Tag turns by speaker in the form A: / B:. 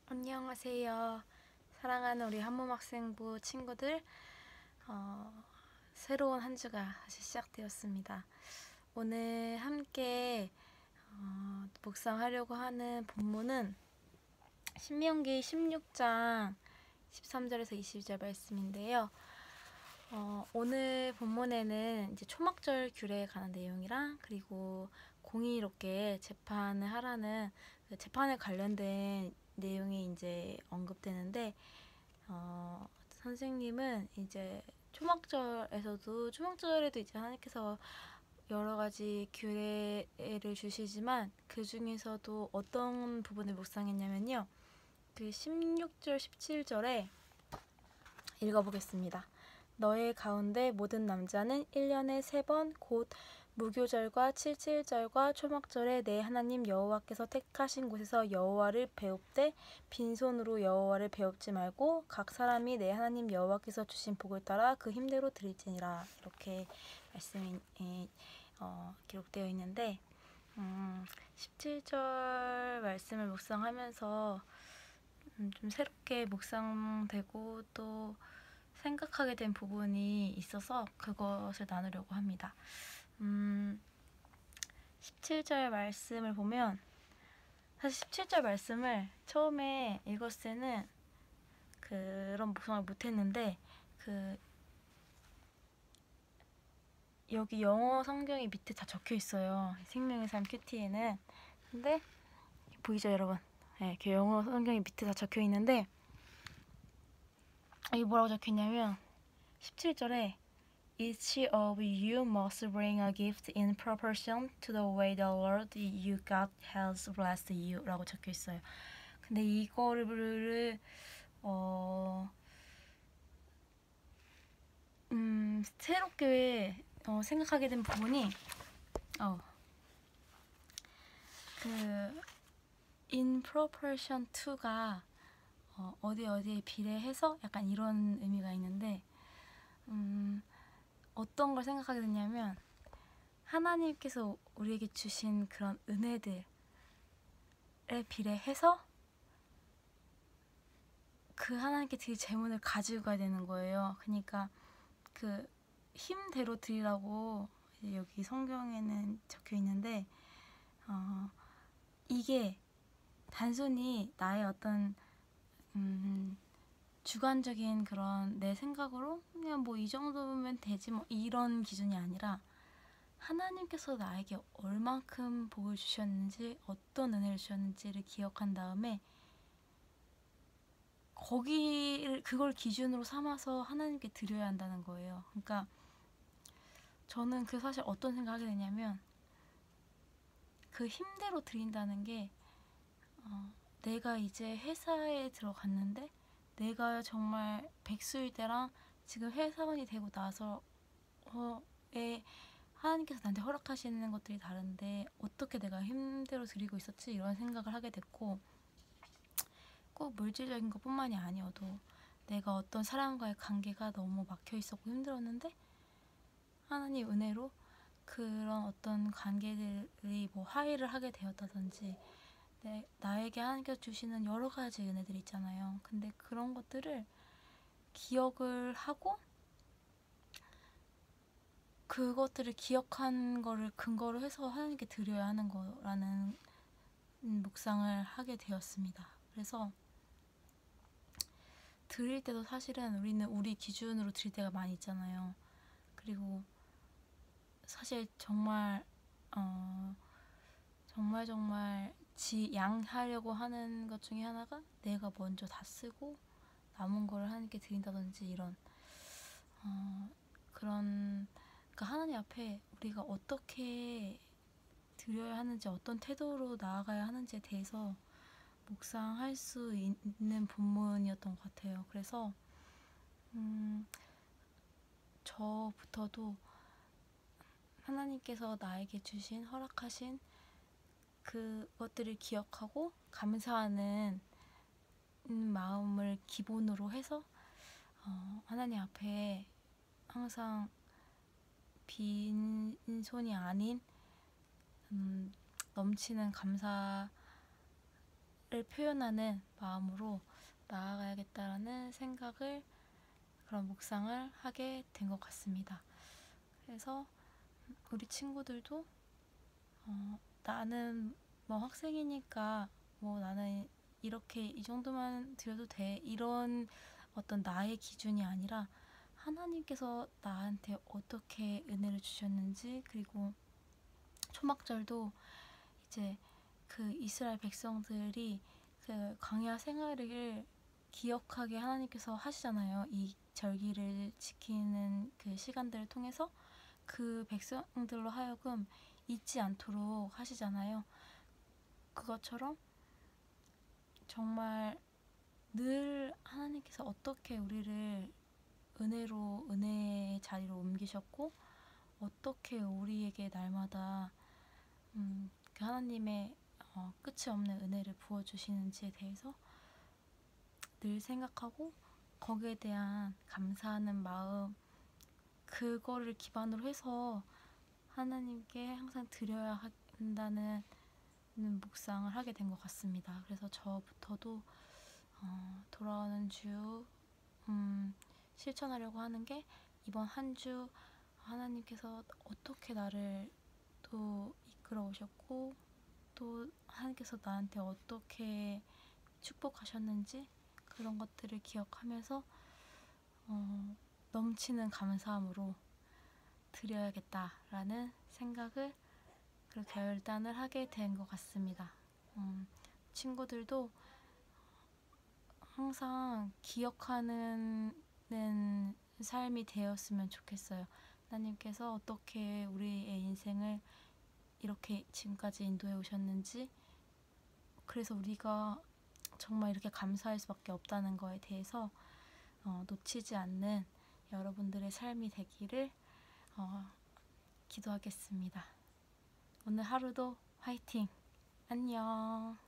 A: 안녕하세요. 사랑하는 우리 한몸학생부 친구들, 새로운 한 주가 다시 시작되었습니다. 오늘 함께 묵상하려고 하는 본문은 신명기 16장 13절에서 22절 말씀인데요. 오늘 본문에는 이제 초막절 규례에 관한 내용이랑 그리고 공의롭게 재판을 하라는 재판에 관련된 내용이 이제 언급되는데, 선생님은 이제 초막절에도 이제 하나님께서 여러 가지 규례를 주시지만 그 중에서도 어떤 부분을 묵상했냐면요, 그 16절 17절에 읽어보겠습니다. 너의 가운데 모든 남자는 1년에 3번 곧 무교절과 칠칠절과 초막절에 내 하나님 여호와께서 택하신 곳에서 여호와를 배웁되 빈손으로 여호와를 배웁지 말고 각 사람이 내 하나님 여호와께서 주신 복을 따라 그 힘대로 드릴지니라. 이렇게 말씀이 기록되어 있는데, 17절 말씀을 묵상하면서 좀 새롭게 묵상되고 또 생각하게 된 부분이 있어서 그것을 나누려고 합니다. 17절 말씀을 보면, 사실 17절 말씀을 처음에 읽었을 때는 그런 묵상을 못했는데, 여기 영어 성경이 밑에 다 적혀 있어요. 생명의 삶 큐티에는. 근데 보이죠, 여러분? 네, 이렇게 영어 성경이 밑에 다 적혀 있는데, 이게 뭐라고 적혀 있냐면 17절에 Each of you must bring a gift in proportion to the way the Lord your God has blessed you 라고 적혀 있어요. 근데 이거를 새롭게 생각하게 된 부분이 in proportion to가 어디에 비례해서 약간 이런 의미가 있는데, 어떤 걸 생각하게 됐냐면 하나님께서 우리에게 주신 그런 은혜들에 비례해서 그 하나님께 드릴 재물을 가지고 가야 되는 거예요. 그러니까 그 힘대로 드리라고 여기 성경에는 적혀 있는데, 이게 단순히 나의 어떤 주관적인 그런 내 생각으로 그냥 뭐 이 정도면 되지 뭐 이런 기준이 아니라, 하나님께서 나에게 얼만큼 복을 주셨는지 어떤 은혜를 주셨는지를 기억한 다음에 그걸 기준으로 삼아서 하나님께 드려야 한다는 거예요. 그러니까 저는 사실 어떤 생각을 하게 되냐면, 그 힘대로 드린다는 게 내가 이제 회사에 들어갔는데 내가 정말 백수일 때랑 지금 회사원이 되고 나서의 하나님께서 나한테 허락하시는 것들이 다른데 어떻게 내가 힘대로 드리고 있었지, 이런 생각을 하게 됐고, 꼭 물질적인 것뿐만이 아니어도 내가 어떤 사람과의 관계가 너무 막혀 있었고 힘들었는데 하나님 은혜로 그런 어떤 관계들이 뭐 화해를 하게 되었다든지, 나에게 하나님께서 주시는 여러 가지 은혜들이 있잖아요. 근데 그런 것들을 기억을 하고 그것들을 기억한 거를 근거로 해서 하나님께 드려야 하는 거라는 묵상을 하게 되었습니다. 그래서 드릴 때도 사실은 우리는 우리 기준으로 드릴 때가 많이 있잖아요. 그리고 사실 정말 양하려고 하는 것 중에 하나가 내가 먼저 다 쓰고 남은 거를 하나님께 드린다든지, 이런 그러니까 하나님 앞에 우리가 어떻게 드려야 하는지, 어떤 태도로 나아가야 하는지에 대해서 묵상할 수 있는 본문이었던 것 같아요. 그래서 저부터도 하나님께서 나에게 주신, 허락하신 그것들을 기억하고 감사하는 마음을 기본으로 해서 하나님 앞에 항상 빈손이 아닌 넘치는 감사의 표현하는 마음으로 나아가야겠다라는 생각을, 그런 묵상을 하게 된 것 같습니다. 그래서 우리 친구들도 나는 뭐 학생이니까 뭐 나는 이렇게 이 정도만 드려도 돼, 이런 어떤 나의 기준이 아니라 하나님께서 나한테 어떻게 은혜를 주셨는지, 그리고 초막절도 이제 그 이스라엘 백성들이 그 광야 생활을 기억하게 하나님께서 하시잖아요. 이 절기를 지키는 그 시간들을 통해서 그 백성들로 하여금 잊지 않도록 하시잖아요. 그것처럼 정말 늘 하나님께서 어떻게 우리를 은혜의 자리로 옮기셨고, 어떻게 우리에게 날마다 그 하나님의 끝이 없는 은혜를 부어주시는지에 대해서 늘 생각하고, 거기에 대한 감사하는 마음, 그거를 기반으로 해서 하나님께 항상 드려야 한다는 묵상을 하게 된 것 같습니다. 그래서 저부터도 돌아오는 주 실천하려고 하는 게, 이번 한 주 하나님께서 어떻게 나를 또 이끌어 오셨고, 또 하나님께서 나한테 어떻게 축복하셨는지, 그런 것들을 기억하면서 넘치는 감사함으로 드려야겠다라는 생각을, 그리고 결단을 하게 된 것 같습니다. 친구들도 항상 기억하는 삶이 되었으면 좋겠어요. 하나님께서 어떻게 우리의 인생을 이렇게 지금까지 인도해 오셨는지, 그래서 우리가 정말 이렇게 감사할 수밖에 없다는 거에 대해서 놓치지 않는 여러분들의 삶이 되기를 기도하겠습니다. 오늘 하루도 화이팅! 안녕!